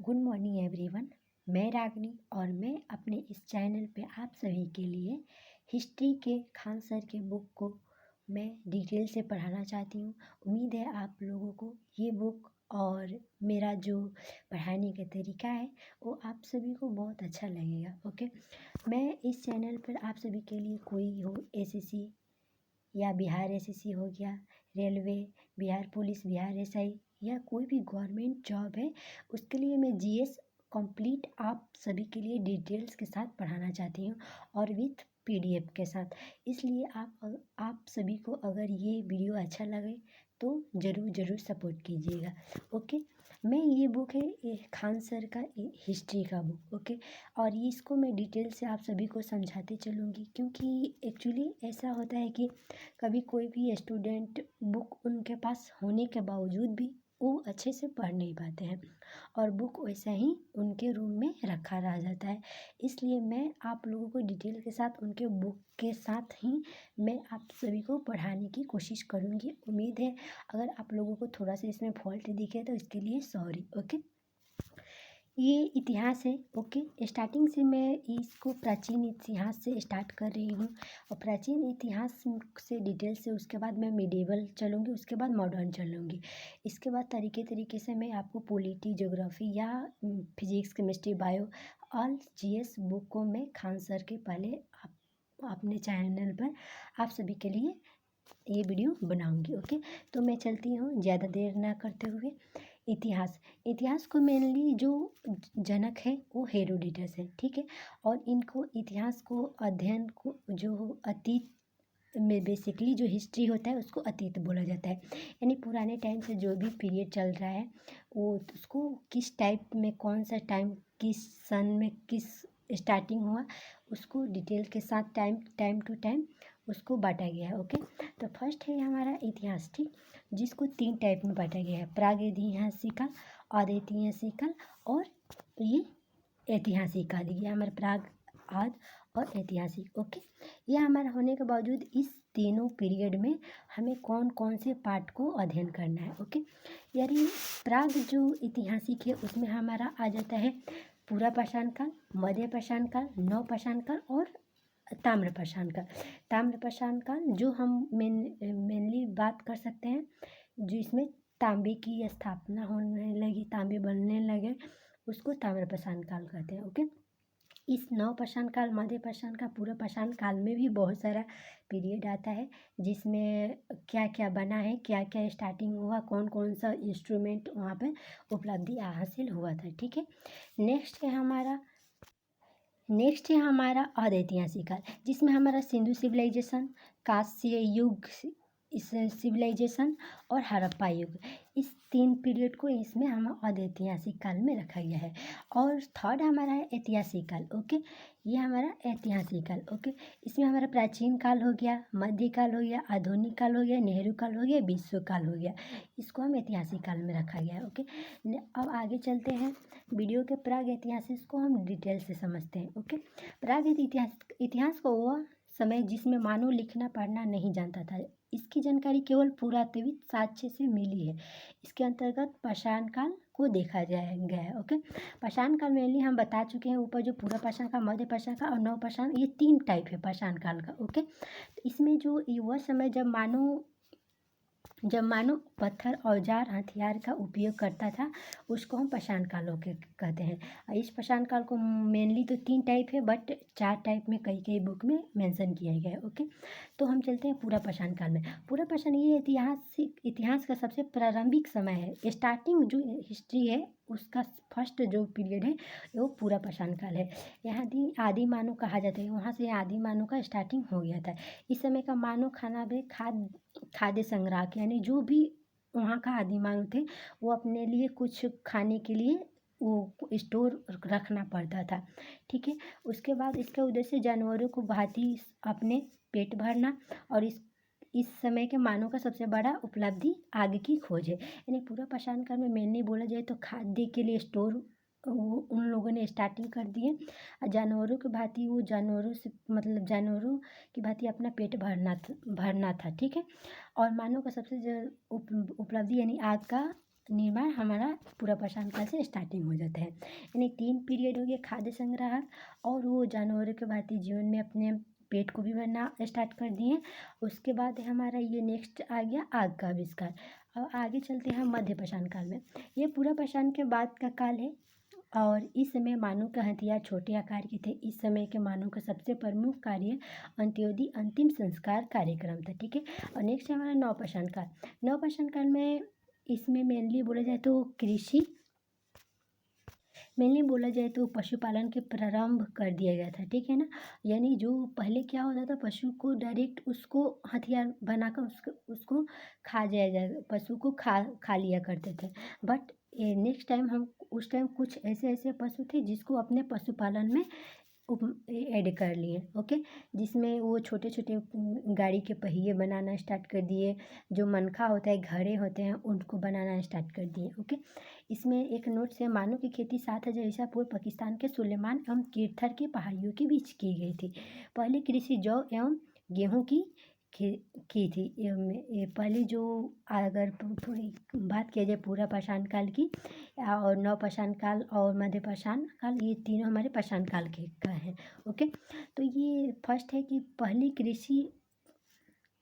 Good morning everyone. मैं रागनी और मैं अपने इस चैनल पे आप सभी के लिए हिस्ट्री के खान सर के बुक को मैं डिटेल से पढ़ाना चाहती हूँ। उम्मीद है आप लोगों को ये बुक और मेरा जो पढ़ाने का तरीका है वो आप सभी को बहुत अच्छा लगेगा। ओके, मैं इस चैनल पर आप सभी के लिए कोई हो एसएससी या बिहार एसएससी हो गया, railway, Bihar police, Bihar SI या कोई भी गवर्नमेंट जॉब है, उसके लिए मैं जीएस कंप्लीट आप सभी के लिए डिटेल्स के साथ पढ़ाना चाहती हूँ और विथ पीडीएफ के साथ। इसलिए आप सभी को अगर ये वीडियो अच्छा लगे तो ज़रूर सपोर्ट कीजिएगा। ओके, मैं ये बुक है ये खान सर का हिस्ट्री का बुक। ओके, और ये इसको मैं डिटेल से आप सभी को समझाते चलूँगी, क्योंकि एक्चुअली ऐसा होता है कि कभी कोई भी स्टूडेंट बुक उनके पास होने के बावजूद भी वो अच्छे से पढ़ नहीं पाते हैं और बुक वैसा ही उनके रूम में रखा रह जाता है। इसलिए मैं आप लोगों को डिटेल के साथ उनके बुक के साथ ही मैं आप सभी को पढ़ाने की कोशिश करूँगी। उम्मीद है अगर आप लोगों को थोड़ा सा इसमें फॉल्ट दिखे तो इसके लिए सॉरी। ओके, ये इतिहास है। ओके, स्टार्टिंग से मैं इसको प्राचीन इतिहास से स्टार्ट कर रही हूँ और प्राचीन इतिहास से डिटेल से उसके बाद मैं मिडिवल चलूँगी, उसके बाद मॉडर्न चलूँगी। इसके बाद तरीके से मैं आपको पॉलिटी, ज्योग्राफी या physics, chemistry, bio all GS book को मैं खान सर के पहले अपने चैनल पर आप सभी के लिए ये वीडियो बनाऊंगी। ओके, तो मैं चलती हूँ ज़्यादा देर ना करते हुए। इतिहास को मेनली जो जनक है वो हेरोडोटस है, ठीक है। और इनको इतिहास को अध्ययन को जो अतीत में बेसिकली जो हिस्ट्री होता है उसको अतीत बोला जाता है, यानी पुराने टाइम से जो भी पीरियड चल रहा है वो उसको किस टाइप में, कौन सा टाइम, किस सन में, किस स्टार्टिंग हुआ, उसको डिटेल के साथ टाइम टू टाइम उसको बांटा गया है। ओके, तो फर्स्ट है हमारा इतिहास, ठीक, जिसको 3 टाइप में बांटा गया है: प्रागैतिहासिकल, आधैतिहासिकल और ये ऐतिहासिक काल। ये हमारा प्राग, आद और ऐतिहासिक। ओके, ये हमारा होने के बावजूद इस तीनों पीरियड में हमें कौन कौन से पार्ट को अध्ययन करना है। ओके, यानी प्राग जो ऐतिहासिक है उसमें हमारा आ जाता है पूरा पाषाण काल, मध्य पाषाण काल, नव पाषाण काल और ताम्र पाषाण काल। ताम्र पाषाण काल जो हम मेनली बात कर सकते हैं, जो इसमें तांबे की स्थापना होने लगी, तांबे बनने लगे, उसको ताम्र पाषाण काल कहते हैं। ओके, इस नव पाषाण काल, मध्य पाषाण का, पूरा पाषाण काल में भी बहुत सारा पीरियड आता है जिसमें क्या क्या बना है, क्या क्या स्टार्टिंग हुआ, कौन कौन सा इंस्ट्रूमेंट वहाँ पे उपलब्धि हासिल हुआ था, ठीक है। नेक्स्ट है हमारा अधैतिहासिक काल, जिसमें हमारा सिंधु सिविलाइजेशन, कांस्य युग इस सिविलाइजेशन और हड़प्पा युग, इस 3 पीरियड को इसमें हम अधैतिहासिक काल में रखा गया है। और थर्ड हमारा है ऐतिहासिक काल। ओके, ये हमारा ऐतिहासिक काल। ओके, इसमें हमारा प्राचीन काल हो गया, मध्यकाल हो गया, आधुनिक काल हो गया, नेहरू काल हो गया, विश्व काल हो गया, इसको हम ऐतिहासिक काल में रखा गया है। ओके, अब आगे चलते हैं। वीडियो के प्राग इतिहास को हम डिटेल से समझते हैं। ओके, प्राग इतिहास को वह समय जिसमें मानव लिखना पढ़ना नहीं जानता था, इसकी जानकारी केवल पुरातात्विक साक्ष्य से मिली है। इसके अंतर्गत पाषाण काल को देखा गया है। ओके, पाषाण काल मेनली हम बता चुके हैं ऊपर, जो पूरा पाषाण का, मध्य पाषाण का और नव पाषाण, ये 3 टाइप है पाषाण काल का। ओके, तो इसमें जो वह समय जब मानव पत्थर, औजार, हथियार का उपयोग करता था, उसको हम पाषाण कालों के कहते हैं। इस पाषाण काल को मेनली तो 3 टाइप है, बट 4 टाइप में कई बुक में मेंशन किया गया है। ओके, तो हम चलते हैं पूरा पाषाण काल में। पूरा पाषाण ये इतिहास का सबसे प्रारंभिक समय है। स्टार्टिंग जो हिस्ट्री है उसका फर्स्ट जो पीरियड है वो पूरा पाषाण काल है। यहाँ आदि मानव कहा जाता है, वहाँ से आदि मानव का स्टार्टिंग हो गया था। इस समय का मानव खाद्य संग्रह, यानी जो भी वहाँ का आदि मानव थे वो अपने लिए कुछ खाने के लिए वो स्टोर रखना पड़ता था, ठीक है। उसके बाद इसके उद्देश्य से जानवरों को भांति अपने पेट भरना, और इस समय के मानव का सबसे बड़ा उपलब्धि आग की खोज है। यानी पूरा पाषाण काल में मेनली बोला जाए तो खाद्य के लिए स्टोर वो उन लोगों ने स्टार्टिंग कर दिए। जानवरों की भांति वो जानवरों की भांति अपना पेट भरना था, ठीक है। और मानव का सबसे उपलब्धि यानी आग का निर्माण हमारा पूरा पाषाण काल से स्टार्टिंग हो जाता है। यानी 3 पीरियड हो गए, खाद्य संग्रह और वो जानवरों के भांति जीवन में अपने पेट को भी भरना स्टार्ट कर दिए। उसके बाद हमारा ये नेक्स्ट आ गया आग का आविष्कार। और आगे चलते हैं मध्य पाषाण काल में। ये पूरा पाषाण के बाद का काल है और इस समय मानव का हथियार छोटे आकार के थे। इस समय के मानव का सबसे प्रमुख कार्य अंत्योदय अंतिम संस्कार कार्यक्रम था, ठीक है। और नेक्स्ट है हमारा नवपाषाण काल। नवपाषाण काल में इसमें मेनली बोला जाए तो पशुपालन के प्रारंभ कर दिया गया था, ठीक है ना। यानी जो पहले क्या होता था, पशु को डायरेक्ट उसको हथियार बनाकर उसको खा जाया पशु को खा लिया करते थे। बट नेक्स्ट टाइम हम उस टाइम कुछ ऐसे पशु थे जिसको अपने पशुपालन में ऐड कर लिए, ओके। जिसमें वो छोटे छोटे गाड़ी के पहिए बनाना स्टार्ट कर दिए। जो मनखा होता है, घड़े होते हैं, उनको बनाना स्टार्ट कर दिए, ओके। इसमें एक नोट से मानव की खेती 7000 ईसा पूर्व पाकिस्तान के सुलेमान एवं कीर्थर की पहाड़ियों के बीच की गई थी। पहली कृषि जौ एवं गेहूँ की थी। ये पहली जो, अगर थोड़ी बात किया जाए पूरा पाषाण काल की और नवपाषाण काल और मध्य पाषाण काल, ये तीनों हमारे पाषाण काल के का है, ओके। तो ये फर्स्ट है कि पहली कृषि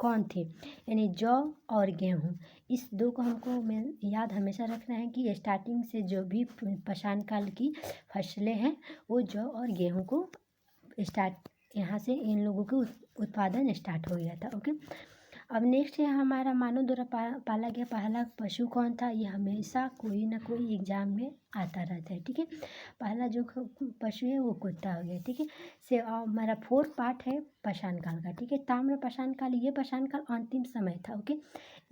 कौन थे, यानी जौ और गेहूँ। इस दो को हमको याद हमेशा रखना है कि स्टार्टिंग से जो भी पाषाण काल की फसलें हैं वो जौ और गेहूँ को स्टार्ट, यहाँ से इन लोगों के उत्पादन स्टार्ट हो गया था, ओके। अब नेक्स्ट है हमारा मानव द्वारा पाला गया पहला पशु कौन था। ये हमेशा कोई ना कोई एग्जाम में आता रहता है, ठीक है। पहला जो पशु है वो कुत्ता हो गया, ठीक है। से हमारा 4th पार्ट है पाषाण काल का, ठीक है। ताम्र पाषाण काल, ये पाषाण काल अंतिम समय था, ओके।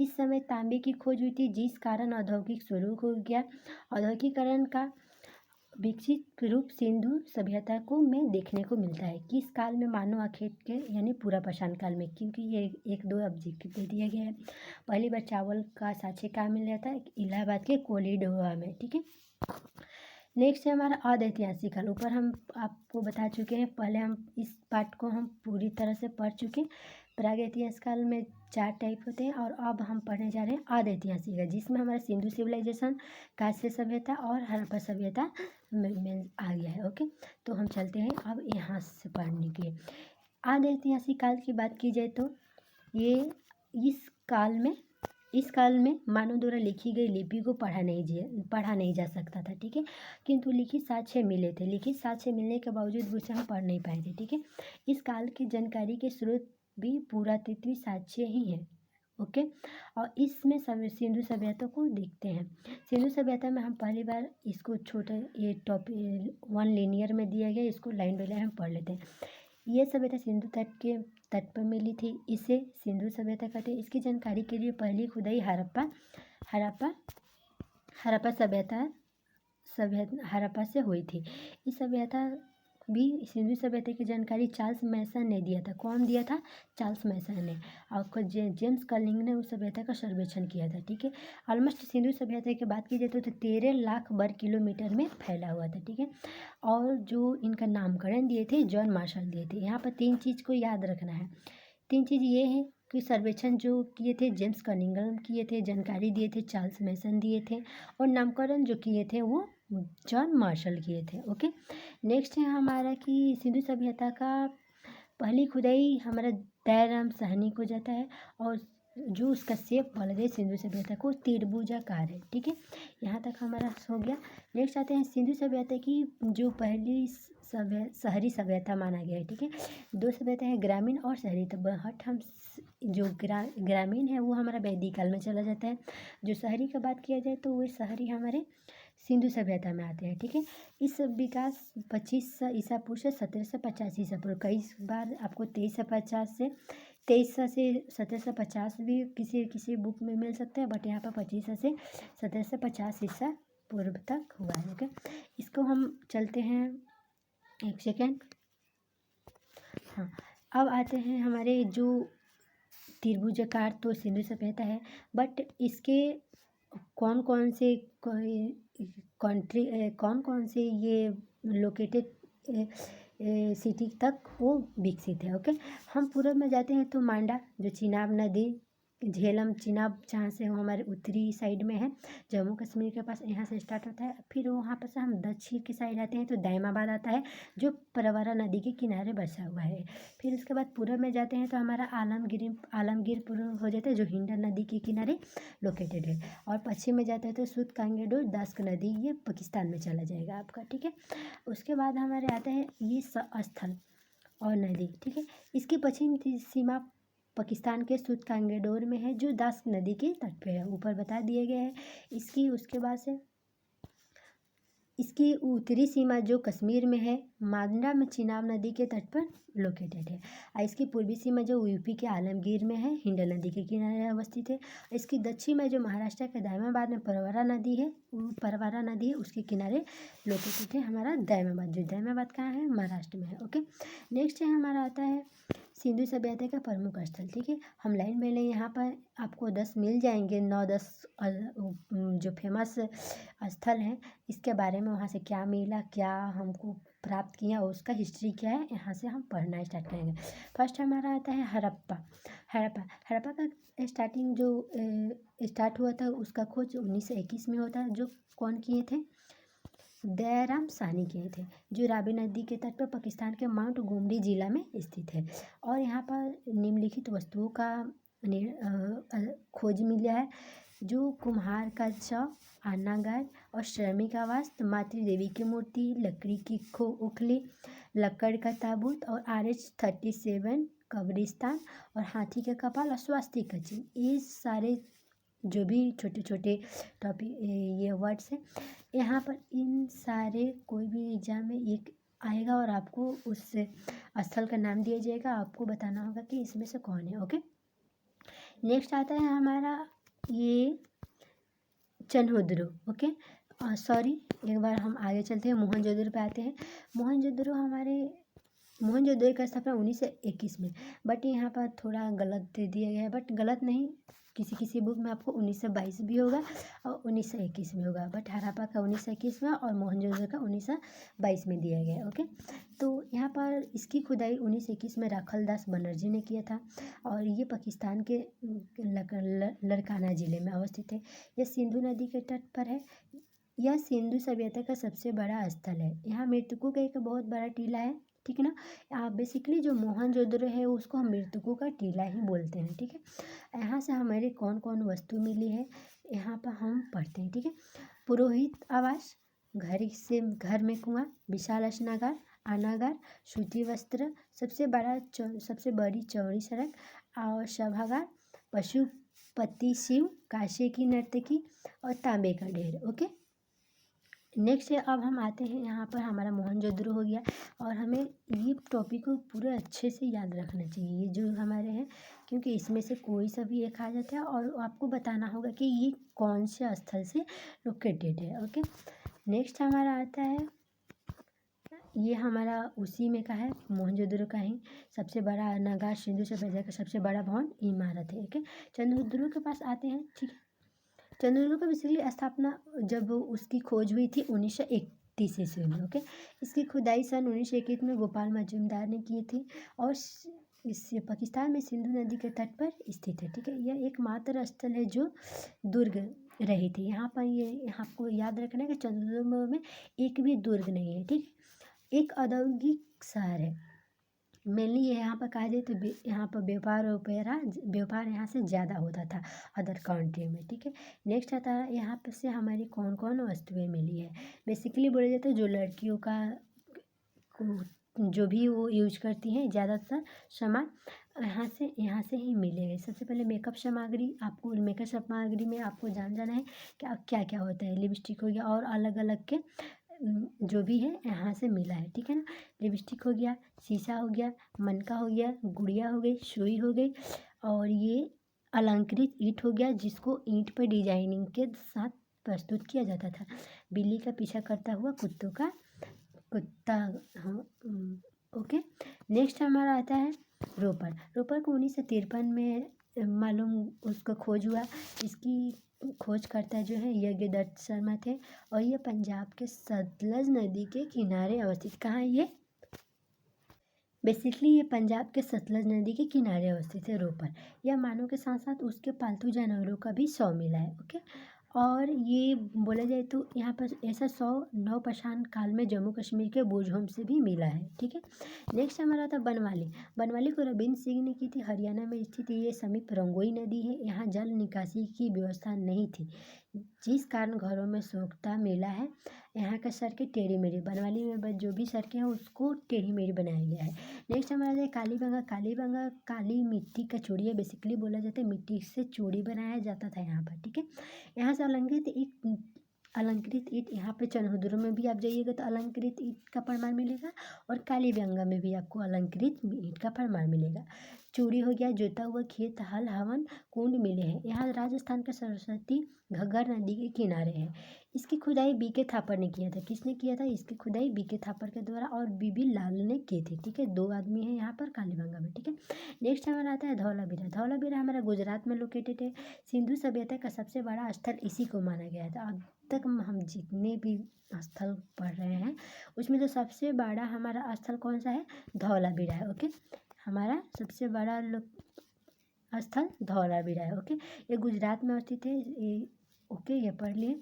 इस समय तांबे की खोज हुई थी जिस कारण औद्योगिक शुरू हो गया। औद्योगिकरण का विकसित रूप सिंधु सभ्यता को में देखने को मिलता है। किस काल में, मानव आखेट के यानी पूरा पाषाण काल में, क्योंकि ये 1-2 ऑब्जेक्टिव दे दिया गया है। पहली बार चावल का साक्ष्य कहाँ मिल जाता है, इलाहाबाद के कोलिडोवा में, ठीक है। नेक्स्ट है हमारा अदैतिहासिक काल। ऊपर हम आपको बता चुके हैं, पहले हम इस पार्ट को हम पूरी तरह से पढ़ चुके। प्रागैतिहासिक काल में 4 टाइप होते हैं और अब हम पढ़ने जा रहे हैं अदैतिहासिक काल, जिसमें हमारा सिंधु सिविलाइजेशन, कांस्य सभ्यता और हड़प्पा सभ्यता में आ गया है, ओके। तो हम चलते हैं अब यहाँ से पढ़ने के लिए। अदैतिहासिक काल की बात की जाए तो ये इस काल में मानव द्वारा लिखी गई लिपि को पढ़ा नहीं जा सकता था, ठीक है। किंतु लिखित साक्ष्य मिले थे। लिखित साक्ष्य मिलने के बावजूद भी उसे हम पढ़ नहीं पाए थे, ठीक है। इस काल की जानकारी के स्रोत भी पुरातत्वीय साक्ष्य ही है, ओके। और इसमें सिंधु सभ्यता को देखते हैं। सिंधु सभ्यता में हम पहली बार इसको छोटे ये टॉपिक 1 लिनियर में दिया गया, इसको लाइन बाय लाइन हम पढ़ लेते हैं। ये सभ्यता सिंधु तट पर मिली थी, इसे सिंधु सभ्यता कहते हैं। इसकी जानकारी के लिए पहली खुदाई हड़प्पा हड़प्पा से हुई थी। इस सभ्यता भी सिंधु सभ्यता की जानकारी चार्ल्स मैसन ने दिया था। कौन दिया था? चार्ल्स मैसन ने। और जेम्स कर्लिंग ने उस सभ्यता का सर्वेक्षण किया था, ठीक है। ऑलमोस्ट सिंधु सभ्यता की बात की जाए तो 13 लाख वर्ग किलोमीटर में फैला हुआ था, ठीक है। और जो इनका नामकरण दिए थे जॉन मार्शल दिए थे। यहाँ पर 3 चीज़ को याद रखना है। 3 चीज़ ये है कि सर्वेक्षण जो किए थे जेम्स कर्निंगम किए थे, जानकारी दिए थे चार्ल्स मैसन दिए थे, और नामकरण जो किए थे वो जॉन मार्शल किए थे, ओके। नेक्स्ट है हमारा कि सिंधु सभ्यता का पहली खुदाई हमारा दयाराम साहनी को जाता है और जो उसका शेप बोला जाए सिंधु सभ्यता को त्रिभुजाकार है, ठीक है। यहाँ तक हमारा हो गया। नेक्स्ट आते हैं सिंधु सभ्यता की जो पहली शहरी सभ्यता माना गया है, ठीक है। 2 सभ्यता है, ग्रामीण और शहरी। तो बट हम जो ग्रामीण है वो हमारा वैदिक काल में चला जाता है। जो शहरी का बात किया जाए तो वो शहरी हमारे सिंधु सभ्यता में आते हैं, ठीक है। इस विकास 2500 ईसा पूर्व से 1750 ईसा पूर्व। कई बार आपको 2350 से 2300 से 1750 भी किसी बुक में मिल सकता है, बट यहाँ पर 2500 से 1750 ईसा पूर्व तक हुआ है, ओके। इसको हम चलते हैं, एक सेकेंड। हाँ, अब आते हैं हमारे जो त्रिभुजाकार तो सिंधु सभ्यता है, बट इसके कौन कौन से कंट्री कौन कौन से ये लोकेटेड सिटी तक वो विकसित है, ओके। हम पूर्व में जाते हैं तो मांडा जो चिनाब नदी झेलम चिनाब जहाँ से वो हमारे उत्तरी साइड में है, जम्मू कश्मीर के पास, यहाँ से स्टार्ट होता है। फिर वहाँ पर से हम दक्षिण की साइड आते हैं तो दायमाबाद आता है जो परवरा नदी के किनारे बसा हुआ है। फिर उसके बाद पूर्व में जाते हैं तो हमारा आलमगीरपुर हो जाता है जो हिंडन नदी के किनारे लोकेटेड है। और पश्चिम में जाते हैं तो सुत कांगेडो दास्क नदी, ये पाकिस्तान में चला जाएगा आपका, ठीक है। उसके बाद हमारे आता है ये स्थल और नदी, ठीक है। इसकी पश्चिम सीमा पाकिस्तान के सुत कांगेडोर में है जो दास्क नदी के तट पे है, ऊपर बता दिए गए हैं। उसके बाद से इसकी उत्तरी सीमा जो कश्मीर में है, मांडा में चिनाब नदी के तट पर लोकेटेड है। और इसकी पूर्वी सीमा जो यूपी के आलमगीर में है, हिंडन नदी के किनारे अवस्थित है। इसकी दक्षिण में जो महाराष्ट्र के दायमाबाद में परवरा नदी है, उसके किनारे लोकेटेड है हमारा दायमाबाद। जो दायमाबाद कहाँ है, महाराष्ट्र में है, ओके। नेक्स्ट है हमारा आता है सिंधु सभ्यता का प्रमुख स्थल, ठीक है। हम लाइन में लें, यहाँ पर आपको 10 मिल जाएंगे, 9-10 जो फेमस स्थल हैं, इसके बारे में वहाँ से क्या मिला, क्या हमको प्राप्त किया, उसका हिस्ट्री क्या है, यहाँ से हम पढ़ना स्टार्ट करेंगे। फर्स्ट हमारा आता है हड़प्पा का स्टार्टिंग जो स्टार्ट हुआ था उसका खोज 1921 में होता है। जो कौन किए थे, दयाराम साहनी किए थे, जो रावी नदी के तट पर पाकिस्तान के माउंट गोमरी जिला में स्थित है। और यहाँ पर निम्नलिखित वस्तुओं का खोज मिला है, जो कुम्हार का शव, अन्नागार और श्रमिक आवास, मातृ देवी की मूर्ति, लकड़ी की उखली, लकड़ का ताबूत और RH-37 कब्रिस्तान और हाथी का कपाल और स्वास्तिक का चिन्ह। ये सारे जो भी छोटे छोटे टॉपिक ये वर्ड्स हैं, यहाँ पर इन सारे कोई भी एग्जाम में एक आएगा और आपको उस स्थल का नाम दिया जाएगा, आपको बताना होगा कि इसमें से कौन है, ओके। नेक्स्ट आता है हमारा ये चन्होद्रो, ओके। सॉरी, एक बार हम आगे चलते हैं, मोहनजोदड़ो पे आते हैं। मोहनजोदड़ो का स्थापना 1921 में, बट यहाँ पर थोड़ा गलत दे दिया गया है, बट गलत नहीं, किसी बुक में आपको 1922 भी होगा और 1921 में होगा, बट हड़प्पा का 1921 में और मोहनजोदड़ो का 1922 में दिया गया है, ओके। तो यहाँ पर इसकी खुदाई 1921 में राखलदास बनर्जी ने किया था और ये पाकिस्तान के लड़काना ज़िले में अवस्थित है। यह सिंधु नदी के तट पर है। यह सिंधु सभ्यता का सबसे बड़ा स्थल है। यहाँ मृतकों का एक बहुत बड़ा टीला है, ठीक है ना। बेसिकली जो मोहनजोदड़ो है उसको हम मृतकों का टीला ही बोलते हैं, ठीक है। यहाँ से हमारे कौन कौन वस्तु मिली है यहाँ पर हम पढ़ते हैं, ठीक है। पुरोहित आवास, घर में कुआं, विशाल स्नागार, अनागार, सूती वस्त्र, सबसे बड़ी चौड़ी सड़क और सभागार, पशुपति शिव, काशी की नर्तकी और तांबे का ढेर, ओके। नेक्स्ट है, अब हम आते हैं यहाँ पर हमारा मोहनजोदड़ो हो गया और हमें ये टॉपिक को पूरा अच्छे से याद रखना चाहिए, ये जो हमारे हैं, क्योंकि इसमें से कोई सा भी एक आ जाता है और आपको बताना होगा कि ये कौन से स्थल से लोकेटेड है, ओके। नेक्स्ट हमारा आता है, ये हमारा उसी में का है, मोहनजोदड़ो का ही सबसे बड़ा नगार सिंधु सभ्यता का सबसे बड़ा भवन इमारत है, ओके। चंद्रद्रो के पास आते हैं, ठीक है। चंद्रद्रो का बेसिकली स्थापना जब उसकी खोज हुई थी 1931 ईस्वी में, ओके। इसकी खुदाई सन 1921 में गोपाल मजूमदार ने की थी और इस पाकिस्तान में सिंधु नदी के तट पर स्थित है, ठीक है। यह एकमात्र स्थल है जो दुर्ग रही थी। यहाँ पर ये आपको याद रखना है कि चंद्रद्रो में एक भी दुर्ग नहीं है, ठीक है। एक औद्योगिक शहर है, मेनली ये यहाँ पर कहा जाए तो यहाँ पर व्यापार यहाँ से ज़्यादा होता था अदर कंट्री में, ठीक है। नेक्स्ट आता है यहाँ पर से हमारी कौन कौन वस्तुएं मिली है। बेसिकली बोला जाता है जो लड़कियों का जो भी वो यूज करती हैं ज़्यादातर सामान यहाँ से ही मिलेगा। सबसे पहले मेकअप सामग्री में आपको जाना है कि क्या क्या होता है। लिपस्टिक हो गया और अलग अलग के जो भी है यहाँ से मिला है, ठीक है ना। लिपस्टिक हो गया, शीशा हो गया, मनका हो गया, गुड़िया हो गई, सुई हो गई और ये अलंकृत ईंट हो गया जिसको ईंट पर डिजाइनिंग के साथ प्रस्तुत किया जाता था। बिल्ली का पीछा करता हुआ कुत्ता, हाँ, ओके। नेक्स्ट हमारा आता है रोपर को 1953 में मालूम उसका खोज हुआ। इसकी खोजकर्ता जो है यज्ञदत्त शर्मा थे और ये पंजाब के सतलज नदी के किनारे अवस्थित, कहाँ है ये, बेसिकली ये पंजाब के सतलज नदी के किनारे अवस्थित है रोपर। यह मानव के साथ साथ उसके पालतू जानवरों का भी शव मिला है। ओके, और ये बोला जाए तो यहाँ पर ऐसा शव नवपाषाण काल में जम्मू कश्मीर के बुरहोम से भी मिला है। ठीक है, नेक्स्ट हमारा था बनवाली। बनवाली को रविंद्र सिंह ने की थी। हरियाणा में स्थित ये समीप रंगोई नदी है। यहाँ जल निकासी की व्यवस्था नहीं थी, जिस कारण घरों में सोखता मिला है। यहाँ का सड़कें टेढ़ी मेढ़ी, बनवाली में जो भी सड़कें हैं उसको टेढ़ी मेढ़ी बनाया गया है। नेक्स्ट हमारा है कालीबंगा। कालीबंगा काली मिट्टी का चूड़ी है। बेसिकली बोला जाता है मिट्टी से चूड़ी बनाया जाता था यहाँ पर। ठीक है, यहाँ से अलंकृत ईंट यहाँ पे चनहुदुर में भी आप जाइएगा तो अलंकृत ईंट का प्रमाण मिलेगा, और कालीबंगा में भी आपको अलंकृत ईंट का प्रमाण मिलेगा। चूड़ी हो गया, जोता हुआ खेत, हल हवन कुंड मिले हैं। यहाँ राजस्थान का सरस्वती घग्गर नदी के किनारे है। इसकी खुदाई बीके थापर ने किया था। किसने किया था? इसकी खुदाई बीके थापर के द्वारा और बीबी लाल ने की थी। ठीक है, 2 आदमी हैं यहाँ पर कालीबंगा में। ठीक है, नेक्स्ट हमारा आता है धौलावीरा। धौलावीरा हमारा गुजरात में लोकेटेड है। सिंधु सभ्यता का सबसे बड़ा स्थल इसी को माना गया था। अब तक हम जितने भी स्थल पढ़ रहे हैं उसमें तो सबसे बड़ा हमारा स्थल कौन सा है? धौलावीरा है। ओके, हमारा सबसे बड़ा स्थल धौलावीरा है। ओके, ये गुजरात में स्थित है। ओके, ये पढ़ लिए।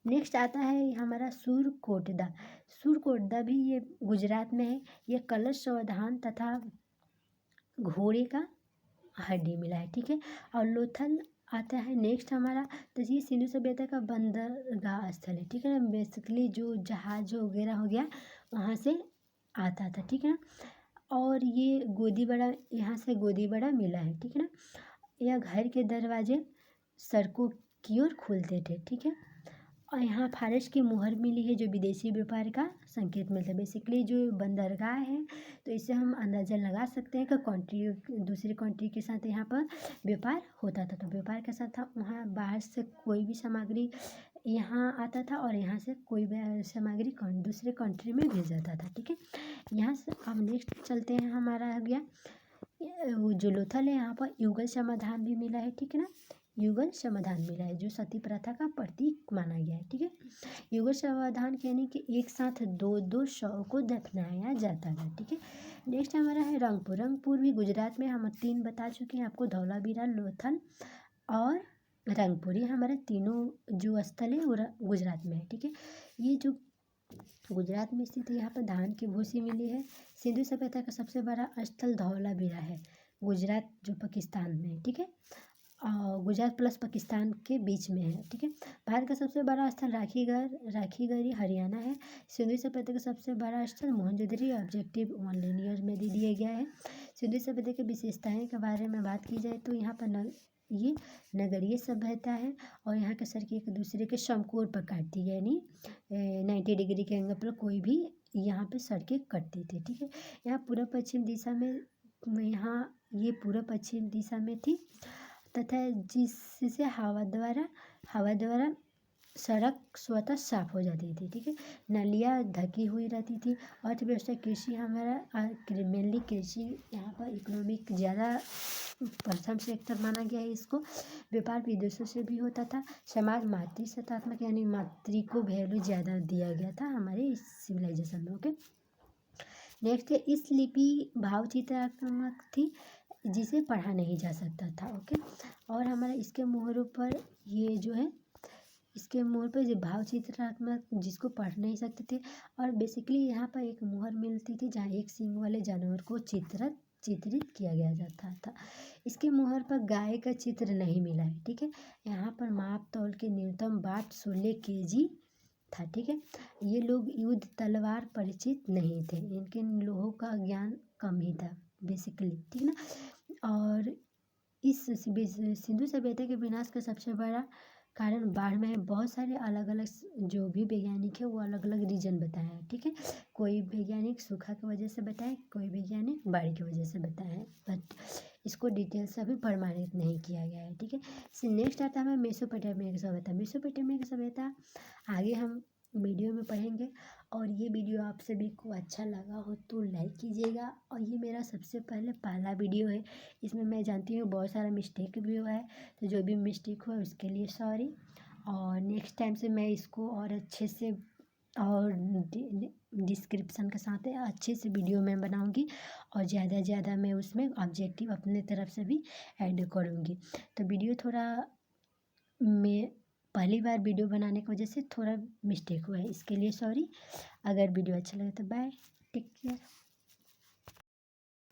नेक्स्ट आता है हमारा सुरकोटदा। सुरकोटदा भी ये गुजरात में है। ये कलश संवर्धन तथा घोड़े का हड्डी मिला है। ठीक है, और लोथल आता है नेक्स्ट हमारा। तो ये सिंधु सभ्यता का बंदरगाह स्थल है। ठीक है ना, बेसिकली जो जहाज वगैरह हो गया वहाँ से आता था। ठीक है ना, और ये गोदीबड़ा, यहाँ से गोदीबड़ा मिला है। ठीक है ना, यह घर के दरवाजे सड़कों की ओर खुलते थे। ठीक है, और यहाँ फारस की मुहर मिली है जो विदेशी व्यापार का संकेत मिलता है। बेसिकली जो बंदरगाह है तो इससे हम अंदाज़ा लगा सकते हैं कि कंट्री दूसरी कंट्री के साथ यहाँ पर व्यापार होता था। तो व्यापार के साथ वहाँ बाहर से कोई भी सामग्री यहाँ आता था और यहाँ से कोई भी सामग्री दूसरे कंट्री में भेज जाता था। ठीक है, यहाँ से अब नेक्स्ट चलते हैं। हमारा हो गया जो लोथल है, यहाँ पर युगल समाधान भी मिला है। ठीक है ना, युगल समाधान मिला है जो सती प्रथा का प्रतीक माना गया है। ठीक है, युगल समाधान यानी कि एक साथ दो दो शव को दफनाया जाता था। ठीक है, नेक्स्ट हमारा है रंगपुर। रंगपुर भी गुजरात में, हम 3 बता चुके हैं आपको, धौलावीरा, लोथल और रंगपुर। ये हमारे तीनों जो स्थल है वो गुजरात में है। ठीक है, ये जो गुजरात में स्थित है, यहाँ पर धान की भूसी मिली है। सिंधु सभ्यता का सबसे बड़ा स्थल धौलावीरा है, गुजरात जो पाकिस्तान में है। ठीक है, गुजरात प्लस पाकिस्तान के बीच में है। ठीक है, भारत का सबसे बड़ा स्थल राखीगढ़ी हरियाणा है। सिंधु सभ्यता का सबसे बड़ा स्थल मोहनजोदड़ो ऑब्जेक्टिव ऑनलाइन ईयर में दे दिया गया है। सिंधु सभ्यता की विशेषताएं के बारे में बात की जाए तो यहाँ पर ये नगरीय सभ्यता है और यहाँ के सड़कें एक दूसरे के समकोण पर काटती है, यानी 90 डिग्री के एंगल पर कोई भी यहाँ पे सड़कें कटती थी। ठीक है, यहाँ पूर्व पश्चिम दिशा में, यहाँ ये पूर्व पश्चिम दिशा में थी तथा जिससे हवा द्वारा सड़क स्वतः साफ हो जाती थी। ठीक है, नालियाँ ढकी हुई रहती थी। अर्थव्यवस्था कृषि हमारा मेनली कृषि यहाँ पर इकोनॉमिक ज़्यादा प्रथम सेक्टर माना गया है इसको। व्यापार विदेशों से भी होता था। समाज मातृसत्तात्मक यानी मातृ को वैल्यू ज़्यादा दिया गया था हमारे इस सिविलाइजेशन में। ओके, नेक्स्ट है इस लिपि भावचित्रात्मक थी जिसे पढ़ा नहीं जा सकता था। ओके, और हमारा इसके मोहरों पर ये जो है, इसके मोहर पर जो भाव चित्रात्मक जिसको पढ़ नहीं सकते थे, और बेसिकली यहाँ पर एक मोहर मिलती थी जहाँ एक सींग वाले जानवर को चित्रित किया गया जाता था। इसके मोहर पर गाय का चित्र नहीं मिला है। ठीक है, यहाँ पर माप तौल के न्यूनतम बाट 16 kg था। ठीक है, ये लोग युद्ध तलवार परिचित नहीं थे, इनके लोहों का ज्ञान कम ही था बेसिकली। ठीक है ना, और इस सिंधु सभ्यता के विनाश का सबसे बड़ा कारण बाढ़ में है। बहुत सारे अलग अलग जो भी वैज्ञानिक है वो अलग अलग रीजन बताए हैं। ठीक है, कोई वैज्ञानिक सूखा की वजह से बताए, कोई वैज्ञानिक बाढ़ की वजह से बताए हैं, बट इसको डिटेल से अभी प्रमाणित नहीं किया गया है। ठीक है, नेक्स्ट आता है मेसोपोटामिया की सभ्यता। मेसोपोटामिया की सभ्यता आगे हम वीडियो में पढ़ेंगे, और ये वीडियो आप सभी को अच्छा लगा हो तो लाइक कीजिएगा। और ये मेरा सबसे पहला वीडियो है, इसमें मैं जानती हूँ बहुत सारा मिस्टेक भी हुआ है, तो जो भी मिस्टेक हुआ उसके लिए सॉरी, और नेक्स्ट टाइम से मैं इसको और अच्छे से और डिस्क्रिप्शन के साथ अच्छे से वीडियो मैं बनाऊंगी और ज़्यादा से ज़्यादा मैं उसमें ऑब्जेक्टिव अपने तरफ से भी ऐड करूंगी। तो वीडियो थोड़ा मैं पहली बार वीडियो बनाने की वजह से थोड़ा मिस्टेक हुआ है, इसके लिए सॉरी। अगर वीडियो अच्छा लगे तो बाय, टेक केयर।